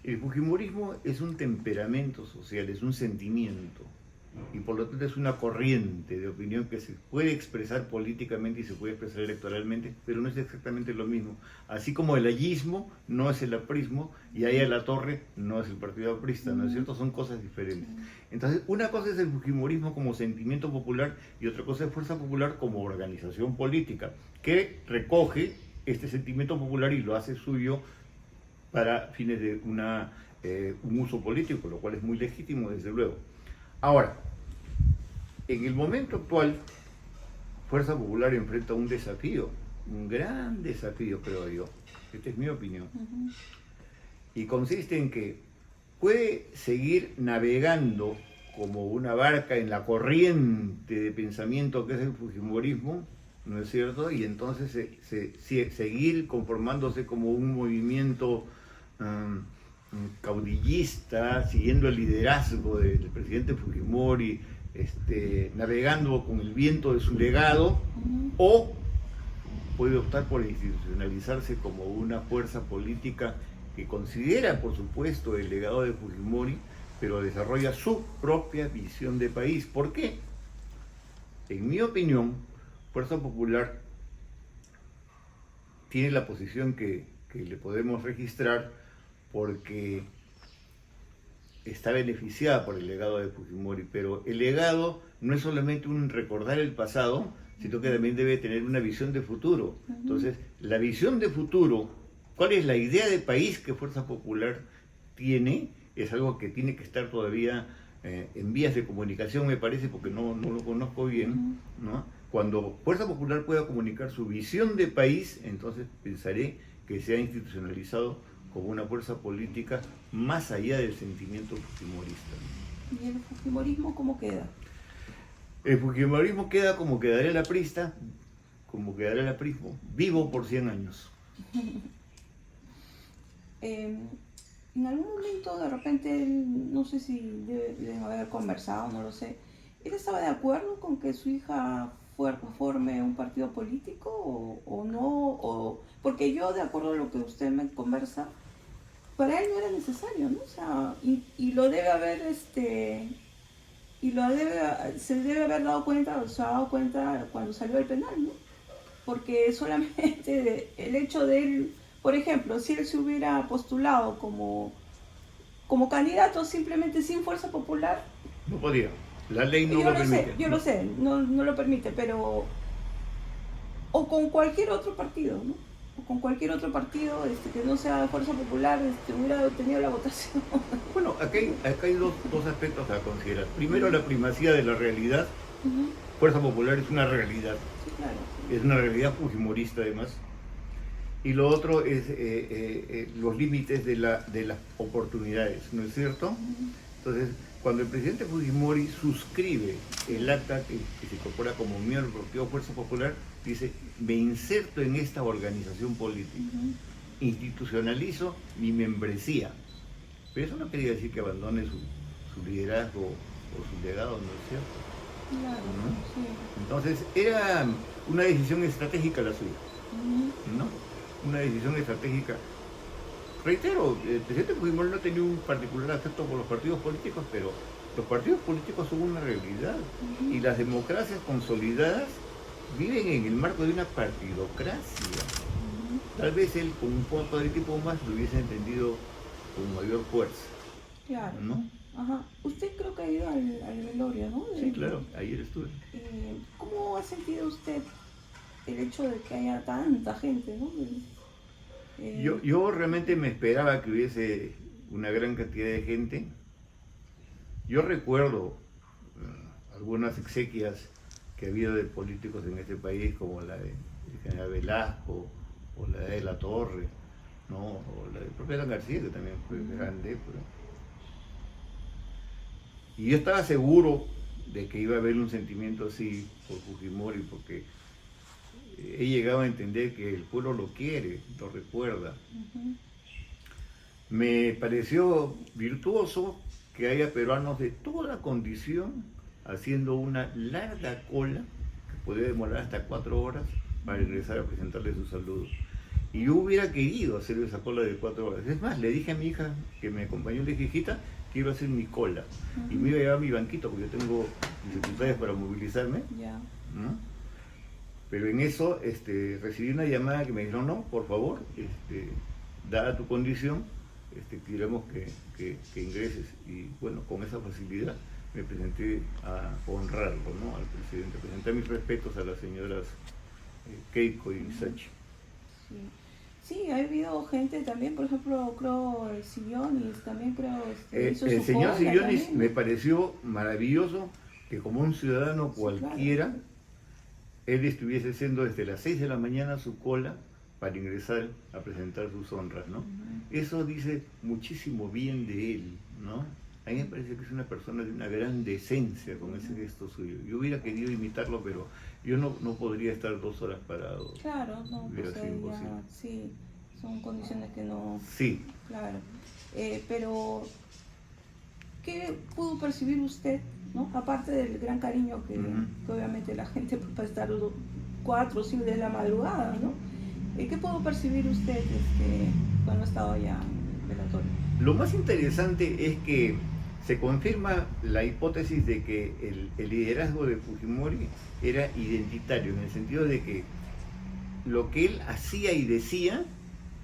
Speaker 2: El fujimorismo es un temperamento social, es un sentimiento, y por lo tanto es una corriente de opinión que se puede expresar políticamente y se puede expresar electoralmente, pero no es exactamente lo mismo. Así como el ayismo no es el aprismo y ahí a la torre no es el partido aprista, ¿no es cierto? Son cosas diferentes. Entonces, una cosa es el fujimorismo como sentimiento popular y otra cosa es Fuerza Popular como organización política, que recoge este sentimiento popular y lo hace suyo para fines de un uso político, lo cual es muy legítimo, desde luego. Ahora, en el momento actual, Fuerza Popular enfrenta un desafío, un gran desafío, creo yo. Esta es mi opinión. Y consiste en que puede seguir navegando como una barca en la corriente de pensamiento que es el fujimorismo, ¿no es cierto? Y entonces seguir conformándose como un movimiento caudillista, siguiendo el liderazgo del presidente Fujimori, navegando con el viento de su legado, o puede optar por institucionalizarse como una fuerza política que considera, por supuesto, el legado de Fujimori, pero desarrolla su propia visión de país. ¿Por qué? En mi opinión, Fuerza Popular tiene la posición que le podemos registrar porque está beneficiada por el legado de Fujimori, pero el legado no es solamente un recordar el pasado, sino que también debe tener una visión de futuro. Entonces, la visión de futuro, ¿cuál es la idea de país que Fuerza Popular tiene? Es algo que tiene que estar todavía en vías de comunicación, me parece, porque no lo conozco bien, ¿no? Cuando Fuerza Popular pueda comunicar su visión de país, entonces pensaré que se ha institucionalizado como una fuerza política más allá del sentimiento fujimorista.
Speaker 1: ¿Y el fujimorismo cómo queda?
Speaker 2: El fujimorismo queda como quedaría el aprista, como quedaría el aprismo, vivo por 100 años.
Speaker 1: En algún momento, de repente, no sé si deben haber conversado, no lo sé, ¿él estaba de acuerdo con que su hija forme un partido político o no? Porque yo, de acuerdo a lo que usted me conversa, para él no era necesario, ¿no? O sea, y lo debe haber, se debe haber dado cuenta, o se ha dado cuenta cuando salió del penal, ¿no? Porque solamente el hecho de él, por ejemplo, si él se hubiera postulado como candidato simplemente sin Fuerza Popular,
Speaker 2: no podía, la ley no lo permite.
Speaker 1: Yo lo sé, no lo permite, pero o con cualquier otro partido, ¿no? O con cualquier otro partido que no sea Fuerza Popular hubiera tenido la votación.
Speaker 2: Bueno, acá hay dos aspectos a considerar. Primero, la primacía de la realidad.
Speaker 1: Ujú.
Speaker 2: Fuerza Popular es una realidad,
Speaker 1: Sí, claro.
Speaker 2: es una realidad fujimorista además. Y lo otro es los límites de las oportunidades, ¿no es cierto?
Speaker 1: Ujú.
Speaker 2: Entonces, cuando el presidente Fujimori suscribe el acta que se incorpora como miembro del Partido Fuerza Popular, dice, me inserto en esta organización política,
Speaker 1: Ujú.
Speaker 2: institucionalizo mi membresía. Pero eso no quería decir que abandone su liderazgo o su legado, ¿no es cierto?
Speaker 1: Claro,
Speaker 2: ¿No?
Speaker 1: sí.
Speaker 2: Entonces, era una decisión estratégica la suya,
Speaker 1: Ujú.
Speaker 2: ¿no? Una decisión estratégica. Reitero, el presidente Fujimori no tenía un particular afecto por los partidos políticos, pero los partidos políticos son una realidad
Speaker 1: Ujú.
Speaker 2: y las democracias consolidadas viven en el marco de una partidocracia.
Speaker 1: Ujú.
Speaker 2: Tal vez él, con un poco de equipo más, lo hubiese entendido con mayor fuerza,
Speaker 1: Claro.
Speaker 2: ¿no?
Speaker 1: Ajá. Usted creo que ha ido al velorio, ¿no?
Speaker 2: Sí, claro, ayer estuve.
Speaker 1: ¿Cómo ha sentido usted el hecho de que haya tanta gente, ¿no?
Speaker 2: Yo realmente me esperaba que hubiese una gran cantidad de gente. Yo recuerdo algunas exequias que ha habido de políticos en este país, como la del general Velasco, o la de La Torre, ¿no? O la del propio Alan García, que también fue grande. Y yo estaba seguro de que iba a haber un sentimiento así por Fujimori, porque he llegado a entender que el pueblo lo quiere, lo recuerda.
Speaker 1: Ujú.
Speaker 2: Me pareció virtuoso que haya peruanos de toda condición haciendo una larga cola, que podía demorar hasta 4 horas, para ingresar a presentarle su saludo. Y yo hubiera querido hacer esa cola de 4 horas. Es más, le dije a mi hija que me acompañó, le dije, hijita, quiero hacer mi cola. Y me iba a llevar mi banquito, porque yo tengo dificultades para movilizarme,
Speaker 1: Ya.
Speaker 2: ¿no? Pero en eso recibí una llamada que me dijeron, no, por favor, dada tu condición, queremos que ingreses. Y bueno, con esa facilidad me presenté a honrarlo, ¿no? Al presidente. Presenté mis respetos a las señoras Keiko y Sachi.
Speaker 1: Sí. Sí, ha habido gente también, por ejemplo, creo Sillonis, también creo hizo
Speaker 2: El
Speaker 1: su
Speaker 2: señor
Speaker 1: cola
Speaker 2: Sillonis
Speaker 1: también,
Speaker 2: me
Speaker 1: ¿no?
Speaker 2: pareció maravilloso que como un ciudadano
Speaker 1: Sí,
Speaker 2: cualquiera,
Speaker 1: claro.
Speaker 2: él estuviese haciendo desde las 6 de la mañana su cola para ingresar a presentar sus honras, ¿no?
Speaker 1: Ujú.
Speaker 2: Eso dice muchísimo bien de él, ¿no? A mí me parece que es una persona de una gran decencia con ese gesto suyo. Yo hubiera querido imitarlo, pero yo no podría estar 2 horas parado.
Speaker 1: Claro, no,
Speaker 2: Hubiera
Speaker 1: pues
Speaker 2: sido
Speaker 1: ahí
Speaker 2: imposible.
Speaker 1: ya, sí, son condiciones que no,
Speaker 2: Sí.
Speaker 1: claro. Pero, ¿qué pudo percibir usted, ¿no? Aparte del gran cariño que obviamente la gente puede estar 4 o 5 de la madrugada, ¿no? ¿Qué pudo percibir usted cuando estaba allá en el velatorio?
Speaker 2: Lo más interesante es que se confirma la hipótesis de que el liderazgo de Fujimori era identitario, en el sentido de que lo que él hacía y decía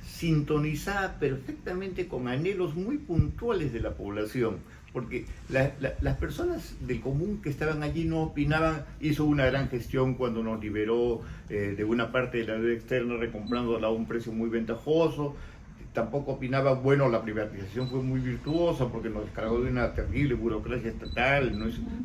Speaker 2: sintonizaba perfectamente con anhelos muy puntuales de la población, porque las personas del común que estaban allí no opinaban, hizo una gran gestión cuando nos liberó de una parte de la deuda externa, recomprándola a un precio muy ventajoso. Tampoco opinaba, bueno, la privatización fue muy virtuosa porque nos descargó de una terrible burocracia estatal.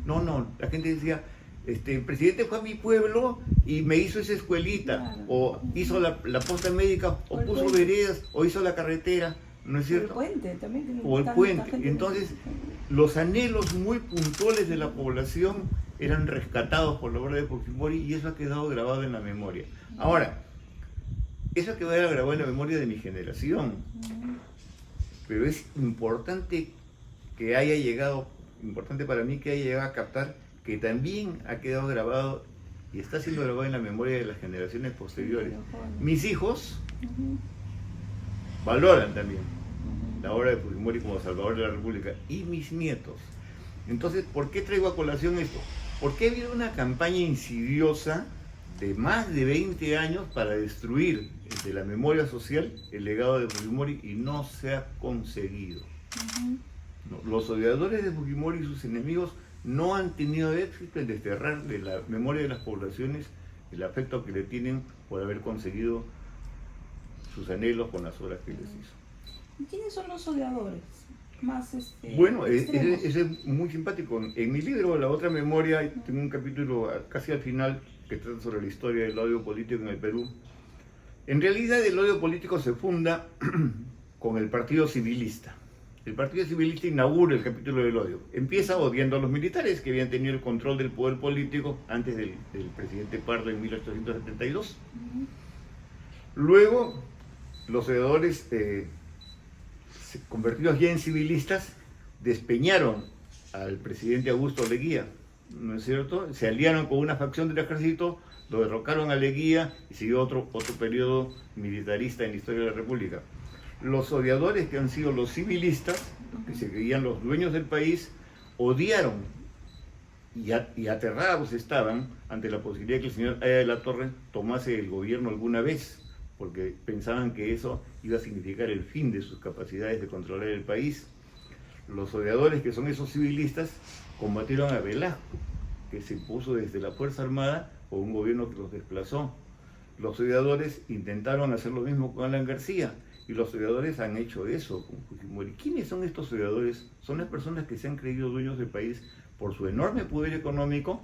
Speaker 2: No, la gente decía, el presidente fue a mi pueblo y me hizo esa escuelita,
Speaker 1: Claro.
Speaker 2: o hizo la posta médica, o
Speaker 1: O el
Speaker 2: puso
Speaker 1: puente.
Speaker 2: veredas, o hizo la carretera, ¿no es
Speaker 1: El
Speaker 2: cierto?
Speaker 1: puente también. Que
Speaker 2: O el
Speaker 1: tanta
Speaker 2: puente.
Speaker 1: gente
Speaker 2: Entonces,
Speaker 1: necesita.
Speaker 2: los anhelos muy puntuales de la población eran rescatados por la obra de Fujimori y eso ha quedado grabado en la memoria. Ahora, eso ha quedado grabado en la memoria de mi generación, pero es importante que haya llegado, importante para mí que haya llegado a captar que también ha quedado grabado y está siendo grabado en la memoria de las generaciones posteriores. Mis hijos valoran también la obra de Fujimori como salvador de la República, y mis nietos. Entonces, ¿por qué traigo a colación esto? Porque ha habido una campaña insidiosa de más de 20 años para destruir de la memoria social el legado de Fujimori y no se ha conseguido. No, los odiadores de Fujimori y sus enemigos no han tenido éxito en desterrar de la memoria de las poblaciones el afecto que le tienen por haber conseguido sus anhelos con las obras que les hizo.
Speaker 1: ¿Y quiénes son los odiadores? Más
Speaker 2: Bueno,
Speaker 1: extremos.
Speaker 2: ese es muy simpático. En mi libro, La Otra Memoria, tengo un capítulo casi al final que trata sobre la historia del odio político en el Perú. En realidad el odio político se funda con el Partido Civilista. El Partido Civilista inaugura el capítulo del odio. Empieza odiando a los militares que habían tenido el control del poder político antes del presidente Pardo en 1872. Luego, los odiadores convertidos ya en civilistas despeñaron al presidente Augusto Leguía, ¿no es cierto? Se aliaron con una facción del ejército, lo derrocaron a Leguía y siguió otro periodo militarista en la historia de la República. Los odiadores, que han sido los civilistas, que se creían los dueños del país, odiaron y aterrados estaban ante la posibilidad de que el señor Haya de la Torre tomase el gobierno alguna vez, porque pensaban que eso iba a significar el fin de sus capacidades de controlar el país. Los odiadores, que son esos civilistas, combatieron a Velasco, que se puso desde la Fuerza Armada con un gobierno que los desplazó. Los odiadores intentaron hacer lo mismo con Alan García, y los odiadores han hecho eso con Fujimori. ¿Quiénes son estos odiadores? Son las personas que se han creído dueños del país por su enorme poder económico,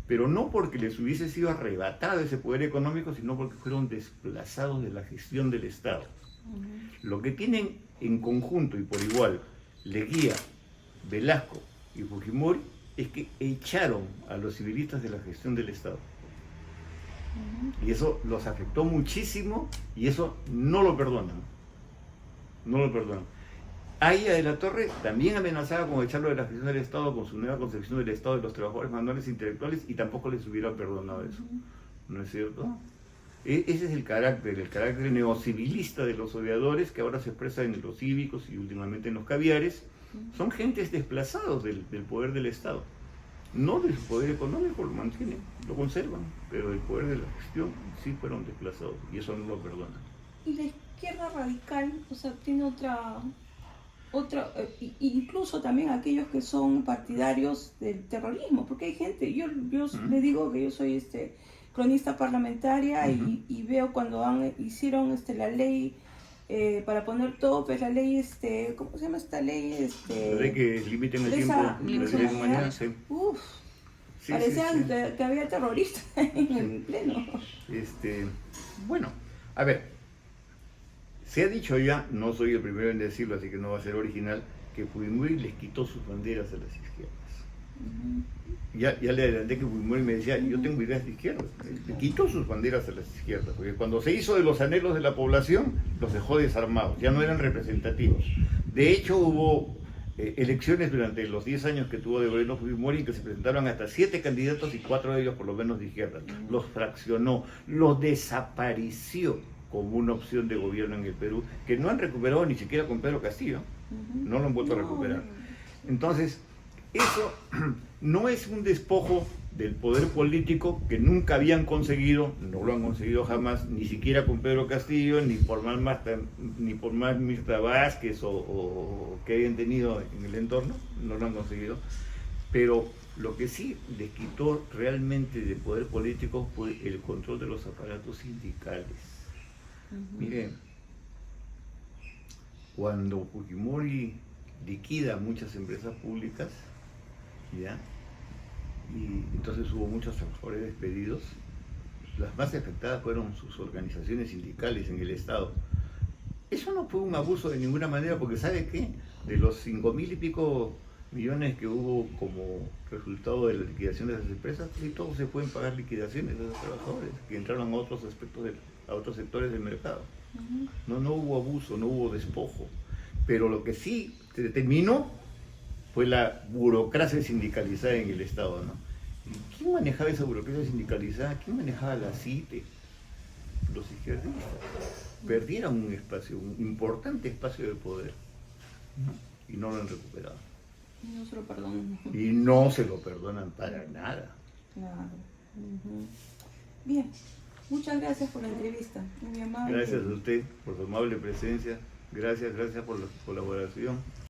Speaker 2: pero no porque les hubiese sido arrebatado ese poder económico, sino porque fueron desplazados de la gestión del Estado. Lo que tienen en conjunto y por igual Leguía, Velasco y Fujimori es que echaron a los civilistas de la gestión del Estado. Y eso los afectó muchísimo y eso no lo perdonan. No lo perdonan. Haya de la Torre también amenazaba con echarlo de la gestión del Estado con su nueva concepción del Estado de los trabajadores manuales e intelectuales y tampoco les hubiera perdonado eso. ¿No es cierto? Ese es el carácter neocivilista de los odiadores que ahora se expresa en los cívicos y últimamente en los caviares. Son gentes desplazados del poder del Estado. No de su poder económico, lo mantienen, lo conservan, pero el poder de la gestión sí fueron desplazados y eso no lo perdonan.
Speaker 1: Y la izquierda radical, o sea, tiene otra incluso también aquellos que son partidarios del terrorismo, porque hay gente, yo le digo que yo soy cronista parlamentaria y veo cuando hicieron la ley para poner todo, pues la ley, ¿cómo se llama esta ley?
Speaker 2: La ley que limiten el tiempo de humanidad, sí.
Speaker 1: Sí, parecía que había terroristas en el pleno.
Speaker 2: Bueno, a ver, se ha dicho ya, no soy el primero en decirlo, así que no va a ser original, que Fujimori les quitó sus banderas a las izquierdas. Ya le adelanté que Fujimori me decía, yo tengo ideas de izquierda. Le quitó sus banderas a las izquierdas, porque cuando se hizo de los anhelos de la población, los dejó desarmados, ya no eran representativos. De hecho, hubo elecciones durante los 10 años que tuvo de gobierno Fujimori, que se presentaron hasta 7 candidatos y 4 de ellos por lo menos de izquierda. Los fraccionó, los desapareció como una opción de gobierno en el Perú, que no han recuperado ni siquiera con Pedro Castillo, no lo han vuelto a recuperar. Entonces, eso no es un despojo del poder político que nunca habían conseguido, no lo han conseguido jamás, ni siquiera con Pedro Castillo, ni por más Mirta Vázquez o que hayan tenido en el entorno, no lo han conseguido. Pero lo que sí les quitó realmente de poder político fue el control de los aparatos sindicales. Miren, cuando Fujimori liquida muchas empresas públicas, ¿ya? Y entonces hubo muchos trabajadores despedidos, las más afectadas fueron sus organizaciones sindicales en el Estado. Eso no fue un abuso de ninguna manera, porque ¿sabe qué? De los 5.000 y pico millones que hubo como resultado de la liquidación de las empresas, y todos se pueden pagar liquidaciones de los trabajadores que entraron a otros aspectos a otros sectores del mercado. No hubo abuso, no hubo despojo, pero lo que sí se determinó fue la burocracia sindicalizada en el Estado, ¿no? ¿Quién manejaba esa burocracia sindicalizada? ¿Quién manejaba la CITE? Los izquierdistas. Perdieron un espacio, un importante espacio de poder, y no lo han recuperado.
Speaker 1: Y no se lo perdonan.
Speaker 2: Y no se lo perdonan para nada.
Speaker 1: Claro. Bien, muchas gracias por la entrevista. Muy amable.
Speaker 2: Gracias a usted por su amable presencia. Gracias por la colaboración.